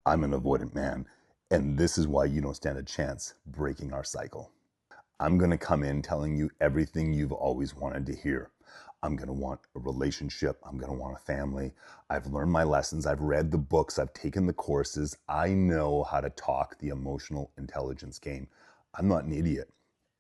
I'm an avoidant man, and this is why you don't stand a chance breaking our cycle. I'm going to come in telling you everything you've always wanted to hear. I'm going to want a relationship. I'm going to want a family. I've learned my lessons. I've read the books. I've taken the courses. I know how to talk the emotional intelligence game. I'm not an idiot.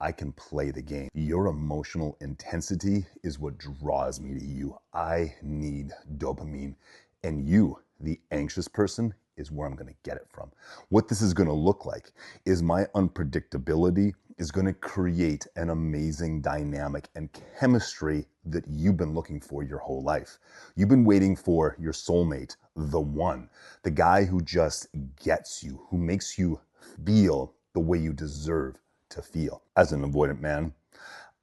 I can play the game. Your emotional intensity is what draws me to you. I need dopamine. And you, the anxious person, is where I'm going to get it from. What this is going to look like is my unpredictability is going to create an amazing dynamic and chemistry that you've been looking for your whole life. You've been waiting for your soulmate, the one, the guy who just gets you, who makes you feel the way you deserve to feel. As an avoidant man,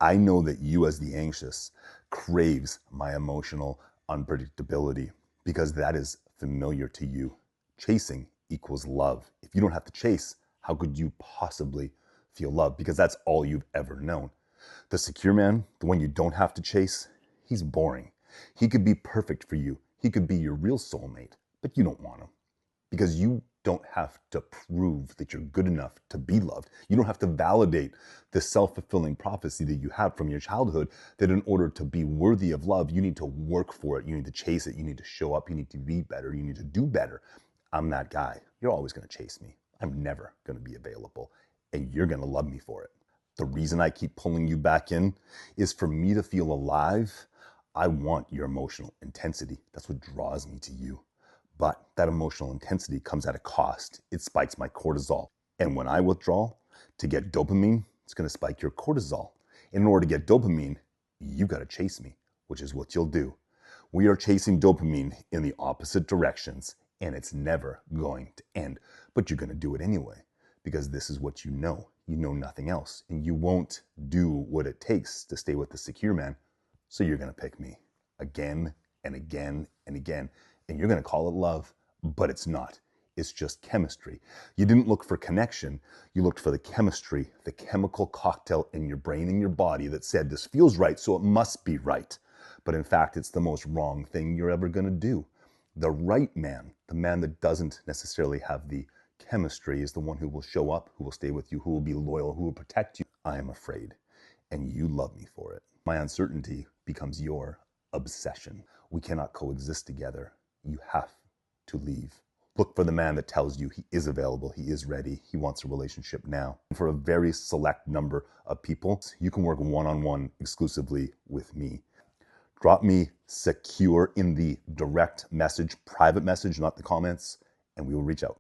I know that you as the anxious craves my emotional unpredictability because that is familiar to you. Chasing equals love. If you don't have to chase, how could you possibly feel love? Because that's all you've ever known. The secure man, the one you don't have to chase, he's boring. He could be perfect for you. He could be your real soulmate, but you don't want him because you don't have to prove that you're good enough to be loved. You don't have to validate the self-fulfilling prophecy that you have from your childhood that in order to be worthy of love, you need to work for it. You need to chase it. You need to show up. You need to be better. You need to do better. I'm that guy. You're always going to chase me. I'm never going to be available, and you're going to love me for it. The reason I keep pulling you back in is for me to feel alive. I want your emotional intensity. That's what draws me to you. But that emotional intensity comes at a cost. It spikes my cortisol. And when I withdraw to get dopamine, it's going to spike your cortisol. In order to get dopamine, you got to chase me, which is what you'll do. We are chasing dopamine in the opposite directions, and it's never going to end. But you're going to do it anyway, because this is what you know. You know nothing else, and you won't do what it takes to stay with the secure man. So you're going to pick me again and again and again. And you're going to call it love, but it's not. It's just chemistry. You didn't look for connection. You looked for the chemistry, the chemical cocktail in your brain and your body that said this feels right, so it must be right. But in fact, it's the most wrong thing you're ever going to do. The right man, the man that doesn't necessarily have the chemistry, is the one who will show up, who will stay with you, who will be loyal, who will protect you. I am afraid, and you love me for it. My uncertainty becomes your obsession. We cannot coexist together. You have to leave. Look for the man that tells you he is available, he is ready, he wants a relationship now. For a very select number of people, you can work one-on-one exclusively with me. Drop me secure in the direct message, private message, not the comments, and we will reach out.